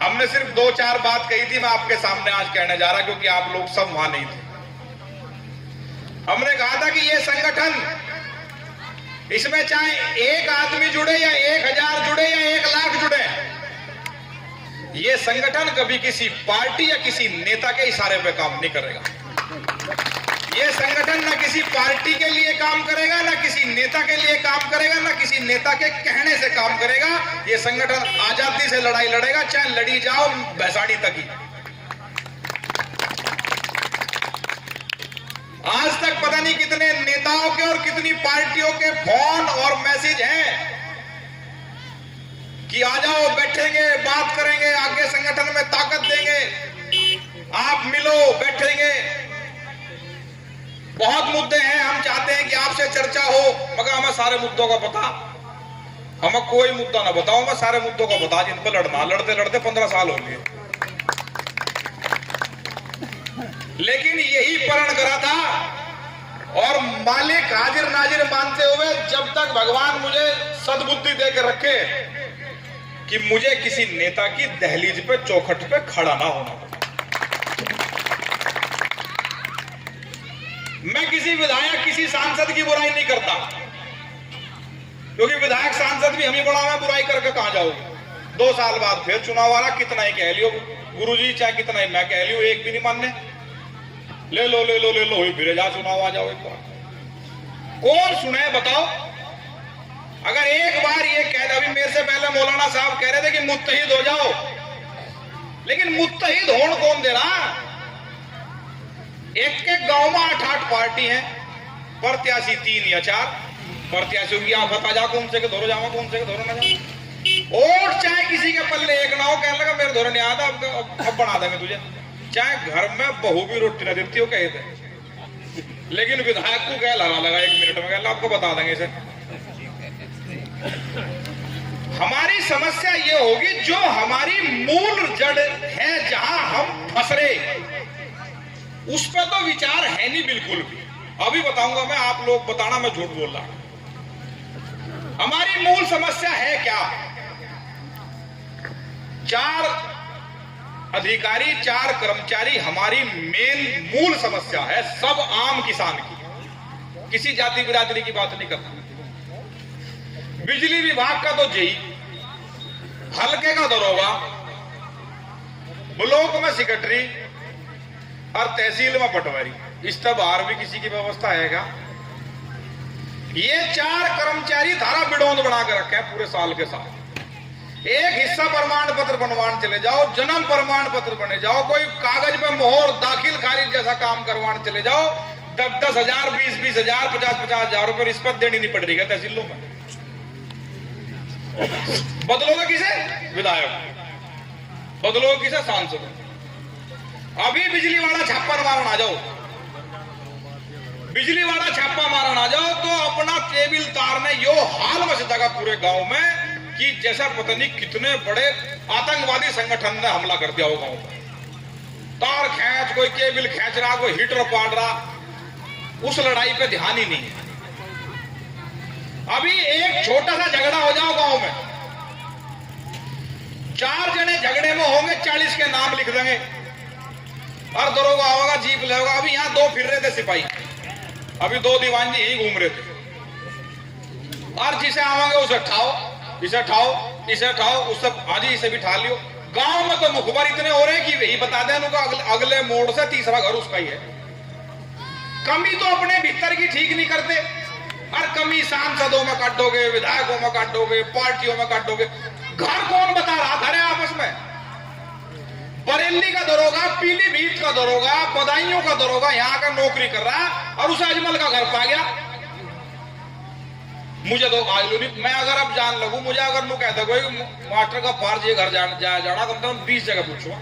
हमने सिर्फ 2-4 बात कही थी, मैं आपके सामने आज कहने जा रहा, क्योंकि आप लोग सब वहां नहीं थे। हमने कहा था कि ये संगठन, इसमें चाहे एक आदमी जुड़े या 1000 जुड़े या 1 लाख जुड़े, ये संगठन कभी किसी पार्टी या किसी नेता के इशारे पे काम नहीं करेगा। ये संगठन ना किसी पार्टी के लिए काम करेगा, ना किसी नेता के लिए काम करेगा, ना किसी नेता के कहने से काम करेगा। ये संगठन आजादी से लड़ाई लड़ेगा, चाहे लड़ी जाओ भैसाड़ी तक ही। आज तक पता नहीं कितने नेताओं के और कितनी पार्टियों के फोन और मैसेज हैं कि आ जाओ, बैठेंगे, बात करेंगे, आगे संगठन में ताकत देंगे, आप मिलो, बैठेंगे। बहुत मुद्दे हैं, हम चाहते हैं कि आपसे चर्चा हो, मगर हमें सारे मुद्दों का पता, हमें कोई मुद्दा ना बताओ, मैं सारे मुद्दों का बता जिन पर लड़ना। लड़ते लड़ते 15 साल हो गए, लेकिन यही प्रण करा था। और मालिक हाजिर नाजिर मानते हुए, जब तक भगवान मुझे सद्बुद्धि देकर रखे कि मुझे किसी नेता की दहलीज पे, चौखट पे खड़ा ना होना। मैं किसी विधायक, किसी सांसद की बुराई नहीं करता, क्योंकि विधायक सांसद भी हम ही बड़ा में बुराई करके कहां जाओगे। 2 साल बाद फिर चुनाव आ रहा, कितना ही कह लियो गुरुजी, चाहे कितना ही मैं कह लियो, एक भी नहीं मानने। ले लो ले लो ले लो, फिर जा चुनाव आ जाओ एक बार। कौन सुने बताओ? अगर एक बार ये कह दे, अभी मेरे से पहले मौलाना साहब कह रहे थे कि मुत्तहिद हो जाओ, लेकिन मुत्तहिद होने कौन दे रहा? एक गांव में 8-8 पार्टी है, प्रत्याशी 3 या 4 प्रत्याशियों की आप बता जा, कौन से के धोरो जावा, कौन से के धोरो ना जाओ। और चाहे किसी के पल्ले एक ना हो, कहने लगा मेरे धोरो नहीं आता, अब बना देंगे तुझे। चाहे घर में बहू भी रोटी ना देती हो, कहे थे, लेकिन विधायक को कह लगा 1 मिनट में, कह आपको बता देंगे इसे। हमारी समस्या ये होगी, जो हमारी मूल जड़ है, जहां हम फंस रहे, उस पर तो विचार है नहीं बिल्कुल भी। अभी बताऊंगा मैं, आप लोग बताना मैं झूठ बोल रहा। हमारी मूल समस्या है क्या? 4 अधिकारी, 4 कर्मचारी हमारी मेन मूल समस्या है, सब आम किसान की, किसी जाति बिरादरी की बात नहीं करता। बिजली विभाग का तो जेई, हल्के का दरोगा, ब्लॉक में सेक्रेटरी और तहसील में पटवारी, इस तब बाहर भी किसी की व्यवस्था है? ये 4 कर्मचारी धारा बिडौंद बना के रखे हैं पूरे साल के साथ। एक हिस्सा प्रमाण पत्र बनवाने चले जाओ, जन्म प्रमाण पत्र बने जाओ, कोई कागज पे मोहर, दाखिल खारिज जैसा काम करवाने चले जाओ, 10-10 हजार, 20-20 हजार, 50-50 हजार रुपए रिश्वत देनी नहीं पड़ रही है तहसीलों में। बदलोगे किसे? विधायक। बदलोगे किसे? सांसद। अभी बिजली वाला छापा मारना आ जाओ, बिजली वाला छापा मारना आ जाओ, तो अपना केबल तार ने यो हाल मच जाएगा पूरे गांव में कि जैसा पता नहीं कितने बड़े आतंकवादी संगठन ने हमला कर दिया हो गांव में। तार खींच, कोई केबल खींच रहा, कोई हीटर पाड़ रहा, उस लड़ाई पे ध्यान ही नहीं है। अभी एक छोटा सा झगड़ा हो जाओ गांव में, 4 जने झगड़े में होंगे, 40 के नाम लिख देंगे और दरोगा होगा, जीप लेगा। अभी यहां 2 फिर रहे थे सिपाही, अभी 2 दीवान जी ही घूम रहे थे, और जिसे आवांगे उसे ठाओ, इसे ठाओ, इसे ठाओ, उससे हाजी इसे भी ठा लियो। गांव में तो मुखबर इतने हो रहे कि वही बता दें उनको, अगले मोड़ से तीसरा घर उसका ही है। कमी तो अपने भीतर की ठीक नहीं करते, और कमी सांसदों में काटोगे, विधायकों में काटोगे, पार्टियों में काटोगे। घर कौन बता रहा था आपस में? बरेली का दरोगा, पीलीभीत का दरोगा, बदायूं का दरोगा यहां का नौकरी कर रहा, और उसे अजमल का घर पा गया। मुझे तो आज नहीं, मैं अगर अब जान लगू, मुझे अगर नु कहता कोई मास्टर का फार्ज ये घर जाना, कम से कम 20 जगह पूछूंगा।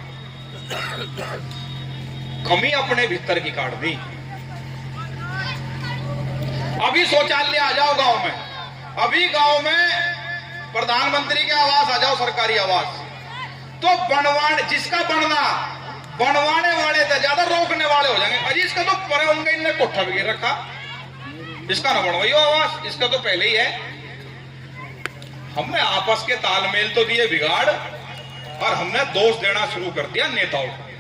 कमी अपने भीतर की काट दी। अभी शौचालय आ जाओ गांव में, अभी गांव में प्रधानमंत्री के आवास आ जाओ, सरकारी आवास, तो बनवाने, जिसका बनवाने वाले थे ज्यादा रोकने वाले हो जाएंगे। अजी इसका तो परे होंगे, इनने कोठा भी गिर रखा, इसका ना बनवाइयो आवास, इसका तो पहले ही है। हमने आपस के तालमेल तो दिए बिगाड़, और हमने दोष देना शुरू कर दिया नेताओं को।